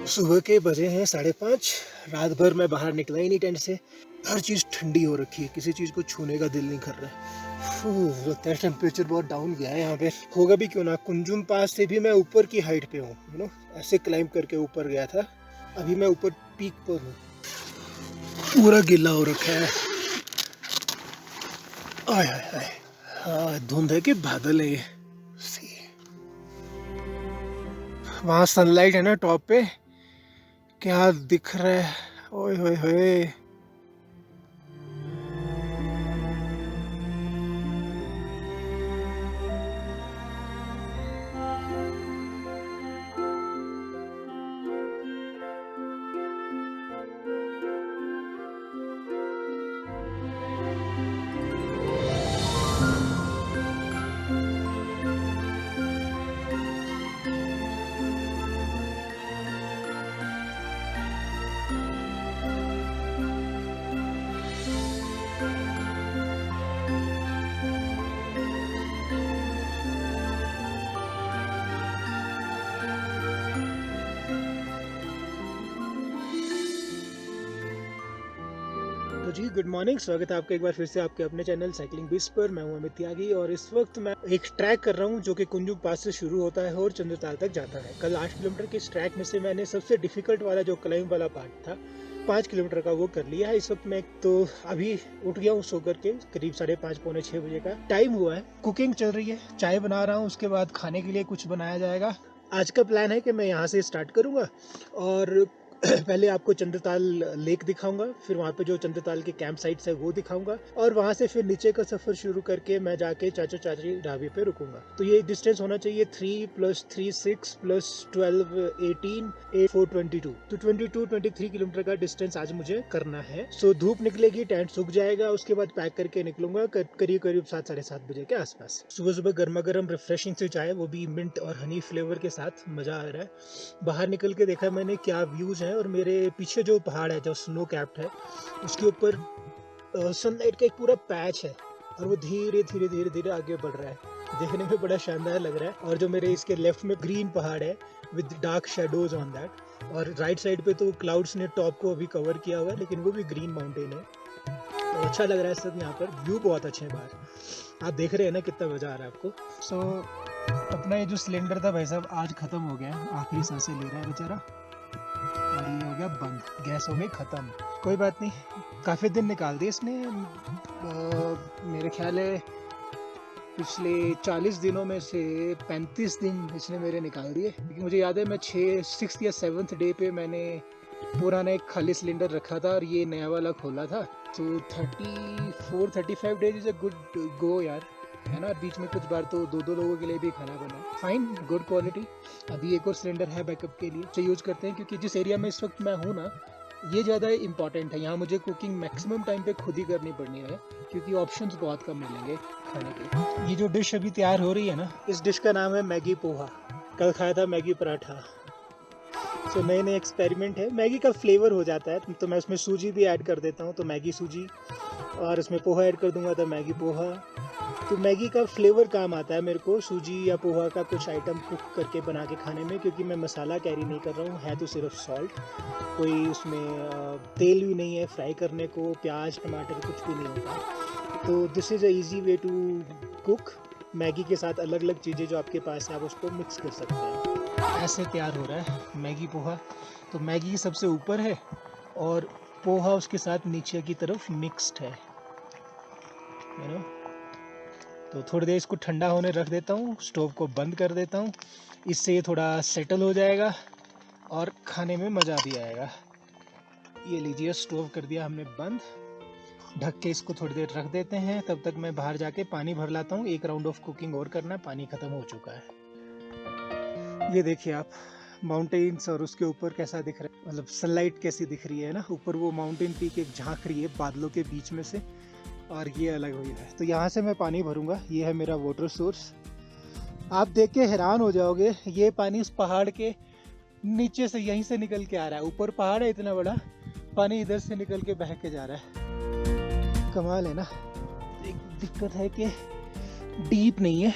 सुबह के बजे हैं 5:30। रात भर मैं बाहर निकला ही नहीं टेंट से। हर चीज़ ठंडी हो रखी है, किसी चीज़ को छूने का दिल नहीं कर रहा है। लगता है टेम्परेचर बहुत डाउन गया है यहाँ पे। होगा भी क्यों ना, कुंजुम पास से भी मैं ऊपर की हाइट पे हूँ, ऐसे क्लाइंब करके ऊपर गया था। अभी मैं ऊपर पीक पर हूँ, पूरा गिला हो रखा है। आय हाय हाय, हाँ धुंध है कि बादल है ये। वहाँ सनलाइट है ना टॉप पे, क्या दिख रहा है। ओए होए होए, तो जी गुड मॉर्निंग। स्वागत है आपका एक बार फिर से आपके अपने चैनल साइकिलिंग बिस पर। मैं हूं अमित त्यागी और इस वक्त मैं एक ट्रैक कर रहा हूं जो कि कुंजुम पास से शुरू होता है और चंद्रताल तक जाता है। कल 8 किलोमीटर के इस ट्रैक में से मैंने सबसे डिफिकल्ट वाला जो क्लाइंब वाला पार्ट था 5 किलोमीटर का वो कर लिया है। इस वक्त मैं तो अभी उठ गया हूँ सो करके, करीब 5:30 पौने 6 बजे का टाइम हुआ है। कुकिंग चल रही है, चाय बना रहा हूँ, उसके बाद खाने के लिए कुछ बनाया जाएगा। आज का प्लान है कि मैं यहाँ से स्टार्ट करूँगा और पहले आपको चंद्रताल लेक दिखाऊंगा, फिर वहाँ पे जो चंद्रताल के कैंप साइट्स है वो दिखाऊंगा और वहाँ से फिर नीचे का सफर शुरू करके मैं जाके चाचा चाची ढाबे पे रुकूंगा। तो ये डिस्टेंस होना चाहिए 3 + 3 6 + 12 18 8 4 22, तो 22-23 किलोमीटर का डिस्टेंस आज मुझे करना है। सो धूप निकलेगी, टेंट सूख जाएगा, उसके बाद पैक करके निकलूंगा करीब करीब 7-7:30 बजे के आसपास। सुबह सुबह गर्मा गर्म रिफ्रेशिंग से चाय, वो भी मिंट और हनी फ्लेवर के साथ, मजा आ रहा है। बाहर निकल के देखा मैंने क्या व्यूज है और मेरे पीछे जो पहाड़ है जो स्नो कैप्ड है उसके ऊपर सनलाइट का एक पूरा पैच है और वो धीरे धीरे धीरे धीरे आगे बढ़ रहा है। देखने में बड़ा शानदार लग रहा है। और जो मेरे इसके लेफ्ट में ग्रीन पहाड़ है with dark shadows on that, और राइट साइड पे तो क्लाउड्स ने टॉप को अभी कवर किया हुआ है लेकिन वो भी ग्रीन माउंटेन है। तो अच्छा लग रहा है सब। यहाँ पर व्यू बहुत अच्छे हैं बाहर, आप देख रहे हैं ना कितना मजा आ रहा है आपको। सो अपना ये जो सिलेंडर था भाई साहब आज खत्म हो गया है, आखिरी सांसें ले रहा है बेचारा और ये हो गया बंद, गैस हो गई खत्म। कोई बात नहीं, काफ़ी दिन निकाल दिए इसने। मेरे ख्याल है पिछले 40 दिनों में से 35 दिन इसने मेरे निकाल दिए, क्योंकि मुझे याद है मैं 6th या 7th डे पे मैंने पुराना एक खाली सिलेंडर रखा था और ये नया वाला खोला था। तो 34-35 days is a good go यार, है ना। बीच में कुछ बार तो 2-2 लोगों के लिए भी खाना बना, फाइन, गुड क्वालिटी। अभी एक और सिलेंडर है बैकअप के लिए, तो यूज करते हैं, क्योंकि जिस एरिया में इस वक्त मैं हूँ ना ये ज़्यादा इंपॉर्टेंट है। यहाँ मुझे कुकिंग मैक्सिमम टाइम पे खुद ही करनी पड़नी है क्योंकि ऑप्शंस बहुत कम मिलेंगे खाने के। ये जो डिश अभी तैयार हो रही है ना, इस डिश का नाम है मैगी पोहा। कल खाया था मैगी पराठा। तो नए नए एक्सपेरिमेंट है, मैगी का फ्लेवर हो जाता है तो मैं उसमें सूजी भी ऐड कर देता हूँ, तो मैगी सूजी, और उसमें पोहा ऐड कर दूंगा तो मैगी पोहा। तो मैगी का फ्लेवर काम आता है मेरे को सूजी या पोहा का कुछ आइटम कुक करके बना के खाने में, क्योंकि मैं मसाला कैरी नहीं कर रहा हूँ, है तो सिर्फ सॉल्ट, कोई उसमें तेल भी नहीं है फ्राई करने को, प्याज टमाटर कुछ भी नहीं होता। तो this is a easy way to cook. Maggi के साथ अलग अलग चीज़ें जो आपके पास है आप उसको मिक्स कर सकते हैं। ऐसे तैयार हो रहा है मैगी पोहा। तो मैगी सबसे ऊपर है और पोहा उसके साथ नीचे की तरफ मिक्स्ड है, यू नो। तो थोड़ी देर इसको ठंडा होने रख देता हूँ, स्टोव को बंद कर देता हूँ, इससे ये थोड़ा सेटल हो जाएगा और खाने में मज़ा भी आएगा। ये लीजिए, स्टोव कर दिया हमने बंद, ढक के इसको थोड़ी देर रख देते हैं। तब तक मैं बाहर जाके पानी भर लाता हूँ, एक राउंड ऑफ कुकिंग और करना है, पानी ख़त्म हो चुका है। ये देखिए आप माउंटेन्स और उसके ऊपर कैसा दिख रहा है, मतलब सनलाइट कैसी दिख रही है ना, ऊपर वो माउंटेन पीक एक झांक रही है बादलों के बीच में से, और ये अलग हुई है। तो यहाँ से मैं पानी भरूंगा, ये है मेरा वाटर सोर्स। आप देख के हैरान हो जाओगे, ये पानी उस पहाड़ के नीचे से यहीं से निकल के आ रहा है। ऊपर पहाड़ है इतना बड़ा, पानी इधर से निकल के बह के जा रहा है। कमाल है ना। एक दिक्कत है कि डीप नहीं है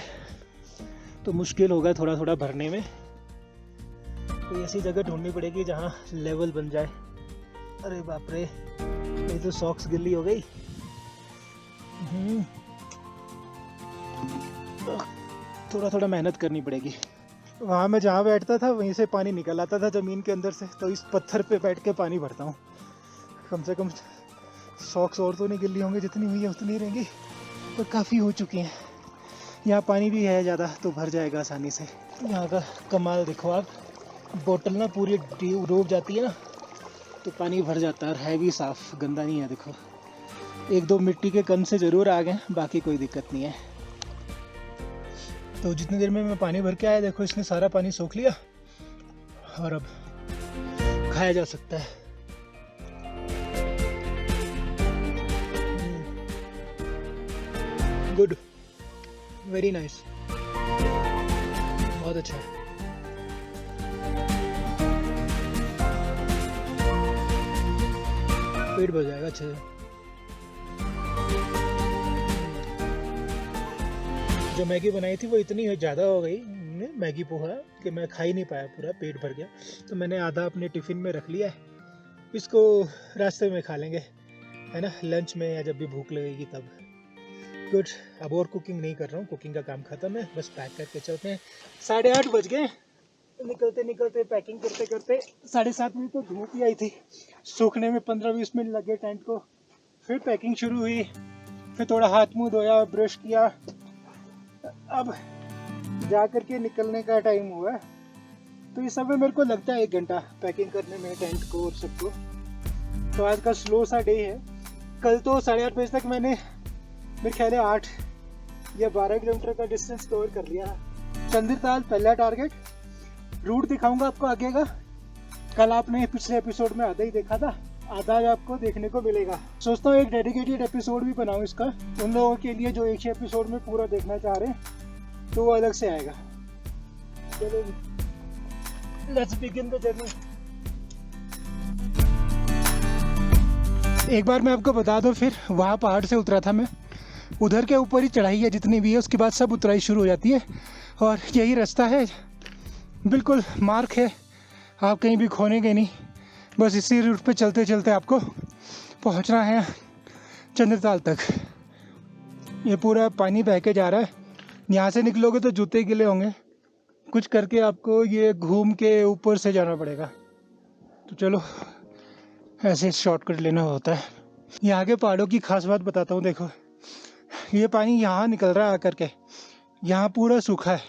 तो मुश्किल होगा थोड़ा थोड़ा भरने में। कोई ऐसी जगह ढूंढनी पड़ेगी जहाँ लेवल बन जाए। अरे बाप रे, ये तो सॉक्स गिल्ली हो गई। थोड़ा थोड़ा मेहनत करनी पड़ेगी। वहाँ मैं जहाँ बैठता था वहीं से पानी निकल आता था ज़मीन के अंदर से, तो इस पत्थर पे बैठ के पानी भरता हूँ। कम से कम सॉक्स और तो नहीं गिल्ली होंगे, जितनी हुई है उतनी रहेंगी, पर काफ़ी हो चुकी हैं। यहाँ पानी भी है ज़्यादा तो भर जाएगा आसानी से। यहाँ का कमाल देखो आप, बोतल ना पूरी डूब जाती है ना तो पानी भर जाता है, और है भी साफ़, गंदा नहीं है। देखो एक दो मिट्टी के कण से ज़रूर आ गए, बाकी कोई दिक्कत नहीं है। तो जितनी देर में मैं पानी भर के आया, देखो इसने सारा पानी सोख लिया और अब खाया जा सकता है। गुड, वेरी नाइस, बहुत अच्छा है। पेट भर जाएगा अच्छे से। जो मैगी बनाई थी वो इतनी ज़्यादा हो गई मैगी पोहा कि मैं खा ही नहीं पाया, पूरा पेट भर गया। तो मैंने आधा अपने टिफ़िन में रख लिया है, इसको रास्ते में खा लेंगे, है ना, लंच में या जब भी भूख लगेगी तब। गुड, अब और कुकिंग नहीं कर रहा हूँ, कुकिंग का काम ख़त्म है, बस पैक करके चलते हैं। 8:30 बज गए, निकलते निकलते पैकिंग करते करते 7:30 बजे तो धूप ही आई थी, सूखने में 15-20 मिनट लगे टेंट को। फिर पैकिंग शुरू हुई, फिर थोड़ा हाथ मुँह धोया, ब्रश किया, अब जा कर के निकलने का टाइम हुआ। तो इस समय मेरे को लगता है 1 घंटा पैकिंग करने में टेंट को और सबको। तो आज का स्लो सा डे है। कल तो 8:30 बजे तक मैंने मेरे ख्याल है 8 या 12 किलोमीटर का डिस्टेंस कवर कर लिया। चंद्रताल पहला टारगेट, रूट दिखाऊंगा आपको आगे का। कल आपने पिछले एपिसोड में आधा ही देखा था, आधा आपको देखने को मिलेगा। सोचता हूँ एक डेडिकेटेड एपिसोड भी बनाऊँ इसका, उन लोगों के लिए जो एक ही एपिसोड में पूरा देखना चाह रहे हैं, तो वो अलग से आएगा। चलो लेट्स बिगिन द जर्नी। एक बार मैं आपको बता दूं, फिर वहाँ पहाड़ से उतरा था मैं, उधर के ऊपर ही चढ़ाई है जितनी भी है, उसके बाद सब उतराई शुरू हो जाती है और यही रास्ता है, बिल्कुल मार्क है, आप कहीं भी खोनेंगे नहीं। बस इसी रूट पे चलते चलते आपको पहुंचना है चंद्रताल तक। ये पूरा पानी बह के जा रहा है, यहाँ से निकलोगे तो जूते गिले होंगे, कुछ करके आपको ये घूम के ऊपर से जाना पड़ेगा। तो चलो ऐसे शॉर्टकट लेना होता है। यहाँ के पहाड़ों की खास बात बताता हूँ, देखो ये पानी यहाँ निकल रहा है आकर के, यहाँ पूरा सूखा है,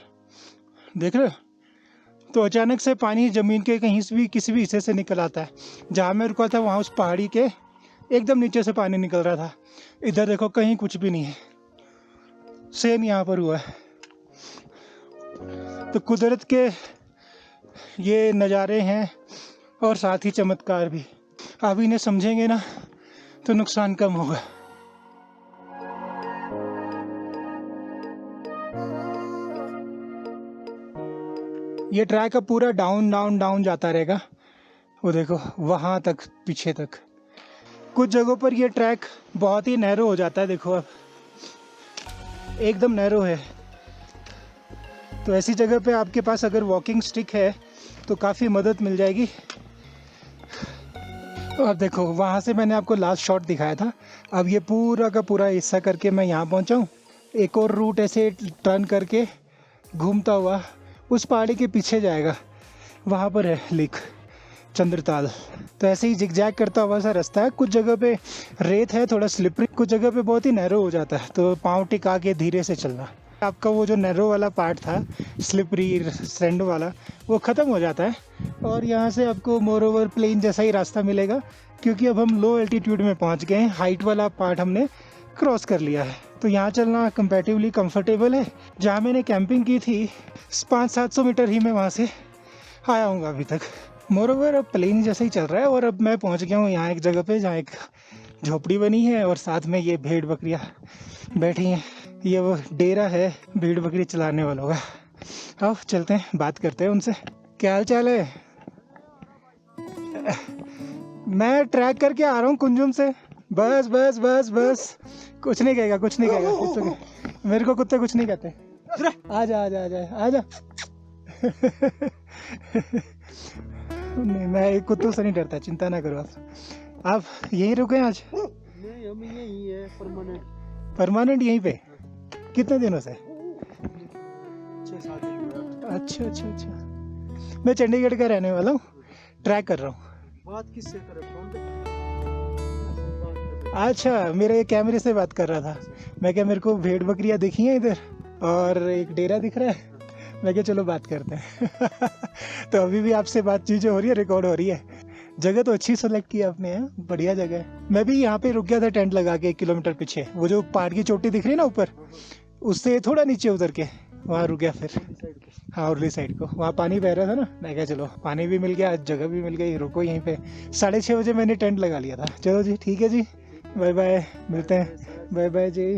देख रहे हो। तो अचानक से पानी ज़मीन के कहीं से भी किसी भी हिस्से से निकल आता है। जहाँ मैं रुका था वहाँ उस पहाड़ी के एकदम नीचे से पानी निकल रहा था। इधर देखो कहीं कुछ भी नहीं है, सेम यहाँ पर हुआ है। तो कुदरत के ये नज़ारे हैं और साथ ही चमत्कार भी। आप इन्हें समझेंगे ना तो नुकसान कम होगा। ये ट्रैक अब पूरा डाउन डाउन डाउन जाता रहेगा, वो देखो वहाँ तक, पीछे तक। कुछ जगहों पर ये ट्रैक बहुत ही नैरो हो जाता है, देखो अब एकदम नैरो है। तो ऐसी जगह पे आपके पास अगर वॉकिंग स्टिक है तो काफ़ी मदद मिल जाएगी। अब देखो वहाँ से मैंने आपको लास्ट शॉट दिखाया था, अब ये पूरा का पूरा हिस्सा करके मैं यहाँ पहुँचा हूँ। एक और रूट ऐसे टर्न करके घूमता हुआ उस पहाड़ी के पीछे जाएगा, वहाँ पर है लेक चंद्रताल। तो ऐसे ही जिगजैग करता हुआ सा रास्ता है, कुछ जगह पे रेत है, थोड़ा स्लिपरी, कुछ जगह पे बहुत ही नैरो हो जाता है, तो पाँव टिका के धीरे से चलना। आपका वो जो नैरो वाला पार्ट था, स्लिपरी सैंड वाला, वो ख़त्म हो जाता है और यहाँ से आपको मोर ओवर प्लेन जैसा ही रास्ता मिलेगा, क्योंकि अब हम लो एल्टीट्यूड में पहुँच गए हैं, हाइट वाला पार्ट हमने क्रॉस कर लिया है। तो यहाँ चलना कंपैरेटिवली कंफर्टेबल है। जहाँ मैंने कैंपिंग की थी 500-700 मीटर ही मैं वहाँ से आया हूँ अभी तक। मोर ओवर अब प्लेन जैसा ही चल रहा है और अब मैं पहुँच गया हूँ यहाँ एक जगह पे जहाँ एक झोपड़ी बनी है और साथ में ये भेड़ बकरियाँ बैठी हैं। ये वो डेरा है भेड़ बकरी चलाने वालों का। आओ चलते हैं, बात करते हैं उनसे। क्या हाल चाल है? मैं ट्रैक करके आ रहा हूँ कुंजुम से। बस बस बस बस, कुछ नहीं कहेगा, कुछ नहीं कहेगा, कुछ तो मेरे को कुत्ते कुछ नहीं कहते। आजा आजा आजा आजा। नहीं, मैं कुत्तों से नहीं डरता, चिंता ना करो आप यहीं रुके आज? नहीं, हम यही है परमानेंट। परमानेंट यहीं पे? कितने दिनों से? 6-7 दिन। अच्छा अच्छा अच्छा। मैं चंडीगढ़ का रहने वाला हूँ, ट्रैक कर रहा हूँ। बात किससे करे, फोन पे? अच्छा, मेरे एक कैमरे से बात कर रहा था। मैं क्या, मेरे को भेड़ बकरियाँ दिखी हैं इधर और एक डेरा दिख रहा है, मैं क्या चलो बात करते हैं। तो अभी भी आपसे बातचीत जो हो रही है रिकॉर्ड हो रही है। जगह तो अच्छी सेलेक्ट की आपने, है बढ़िया जगह है। मैं भी यहाँ पे रुक गया था टेंट लगा के 1 किलोमीटर पीछे, वो जो पहाड़ की चोटी दिख रही है ना ऊपर, उससे थोड़ा नीचे उतर के वहाँ रुक गया फिर। हाँ, उरली साइड को, वहाँ पानी बह रहा था ना, मैं क्या चलो पानी भी मिल गया, जगह भी मिल गई, रुको यहीं पे। 6:30 बजे मैंने टेंट लगा लिया था। चलो जी ठीक है जी, बाय बाय, मिलते हैं, बाय बाय जी।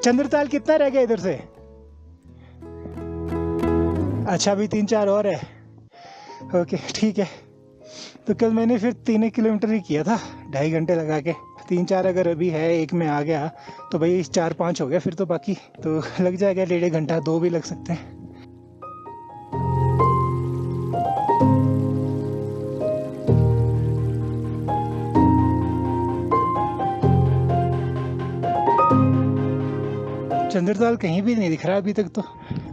चंद्रताल कितना रह गया इधर से? अच्छा, अभी 3-4 और है। ओके ठीक है। तो कल मैंने फिर 3 किलोमीटर ही किया था 2.5 घंटे लगा के। 3-4 अगर अभी है, एक में आ गया तो भाई 4-5 हो गया, फिर तो बाकी तो लग जाएगा 1.5 घंटा, 2 भी लग सकते हैं। चंद्रताल कहीं भी नहीं दिख रहा अभी तक, तो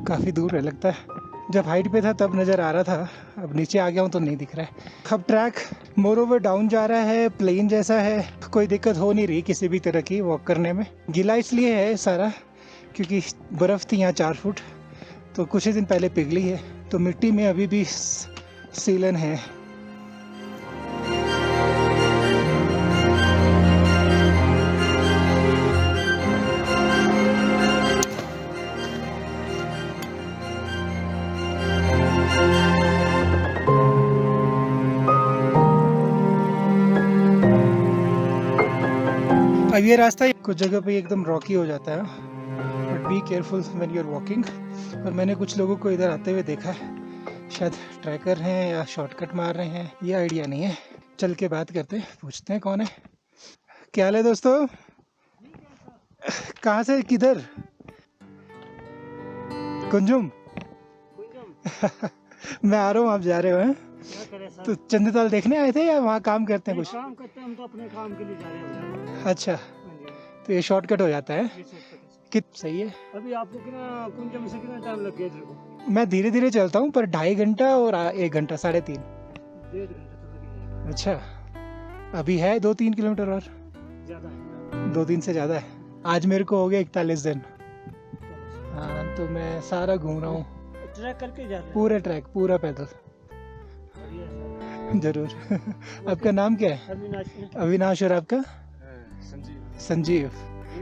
काफ़ी दूर है लगता है। जब हाइट पे था तब नज़र आ रहा था, अब नीचे आ गया हूँ तो नहीं दिख रहा है। अब ट्रैक मोर ओवर डाउन जा रहा है, प्लेन जैसा है, कोई दिक्कत हो नहीं रही किसी भी तरह की वॉक करने में। गीला इसलिए है सारा क्योंकि बर्फ़ थी यहाँ 4 फुट, तो कुछ ही दिन पहले पिघली है, तो मिट्टी में अभी भी सीलन है। अब ये रास्ता कुछ जगह पे एकदम रॉकी हो जाता है, but be careful when you are walking. और मैंने कुछ लोगों को इधर आते हुए देखा है, शायद ट्रैकर हैं या शॉर्टकट मार रहे हैं, ये आइडिया नहीं है। चल के बात करते हैं, पूछते हैं कौन है। क्या हाल है दोस्तों? कहाँ से, किधर? कुंजुम? मैं आ रहा हूँ, आप जा रहे हो हैं? तो चंद्रताल देखने आए थे या वहाँ काम करते हैं कुछ? काम करते हैं हम, तो अपने काम के लिए जा रहे हैं। अच्छा, तो ये शॉर्टकट हो जाता है। कित सही है। अभी आपको कितना कुंजम से कितना टाइम लग गया तेरे को? मैं धीरे धीरे चलता हूँ, पर 2.5 घंटा और 1 घंटा, 3.5। 1.5 घंटा तो लग ही अच्छा, अभी है 2-3 किलोमीटर और? जाएगा। ज़्यादा है। 2-3 से ज़्यादा है। आज मेरे को हो गया 41 दिन। हाँ, तो मैं सारा घूम रहा हूँ। ट्रैक करके जा रहे हैं? पूरे ट्रैक, पूरा पैदल। जरूर। आपका नाम क्या है? अविनाश। अविनाश। और आपका? संजीव। संजीव।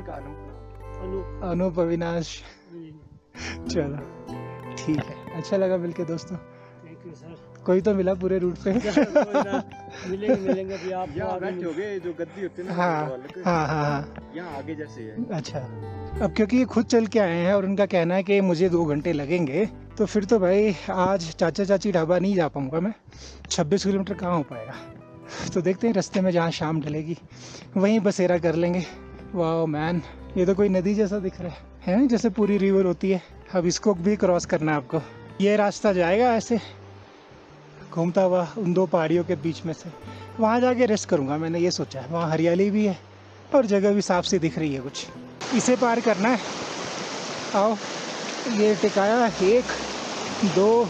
अनूप। अनूप, अविनाश। चलो ठीक है, अच्छा लगा मिलके दोस्तों। Thank you sir. कोई तो मिला पूरे रूट पे। मिलेंगे भी आप यहाँ बैठे होगे, जो गद्दी होती है ना, हाँ हाँ हाँ हाँ। यहाँ आगे जैसे है। अच्छा, अब क्योंकि ये खुद चल के आए हैं और उनका कहना है कि मुझे 2 घंटे लगेंगे, तो फिर तो भाई आज चाचा चाची ढाबा नहीं जा पाऊंगा मैं। 26 किलोमीटर कहाँ हो पाएगा। तो देखते हैं, रास्ते में जहाँ शाम ढलेगी वहीं बसेरा कर लेंगे। वाह मैन, ये तो कोई नदी जैसा दिख रहा है जैसे पूरी रिवर होती है। अब इसको भी क्रॉस करना है आपको। ये रास्ता जाएगा ऐसे घूमता हुआ उन 2 पहाड़ियों के बीच में से, वहाँ जाके रेस्ट करूँगा मैंने ये सोचा है। वहाँ हरियाली भी है और जगह भी साफ सी दिख रही है कुछ। इसे पार करना है। आओ, ये टिकाया 1 2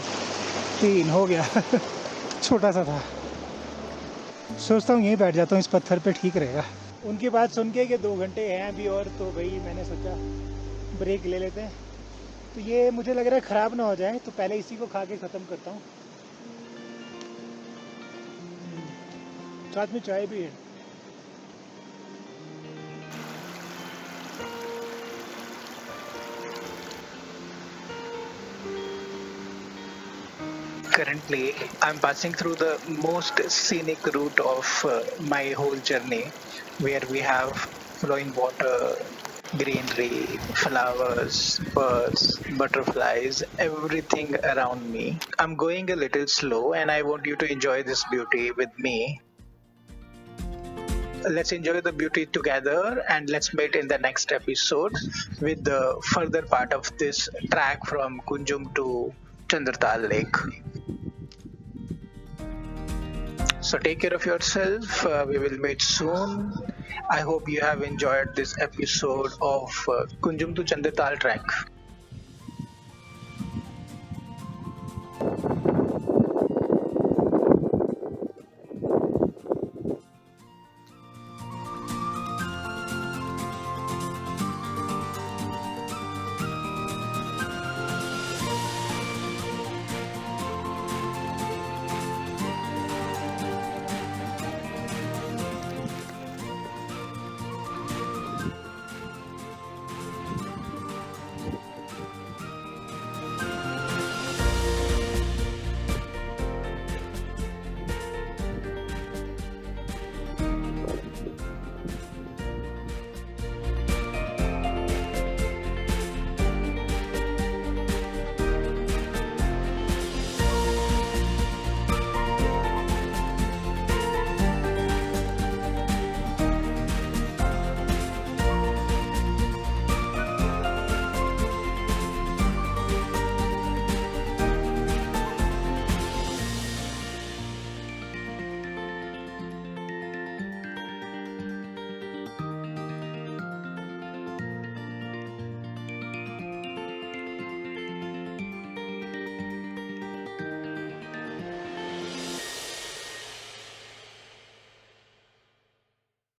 3 हो गया। छोटा सा था। सोचता हूँ यहीं बैठ जाता हूँ इस पत्थर पे, ठीक रहेगा। उनकी बात सुन के कि 2 घंटे हैं अभी और, तो भाई मैंने सोचा ब्रेक ले लेते हैं। तो ये मुझे लग रहा है ख़राब ना हो जाए, तो पहले इसी को खा के ख़त्म करता हूँ। साथ में चाय भी है। Currently, I'm passing through the most scenic route of my whole journey, where we have flowing water, greenery, flowers, birds, butterflies, everything around me. I'm going a little slow and I want you to enjoy this beauty with me. Let's enjoy the beauty together and let's meet in the next episode with the further part of this track from Kunjum to Chandratal Lake. So take care of yourself. We will meet soon. I hope you have enjoyed this episode of Kunjum to Chandratal track.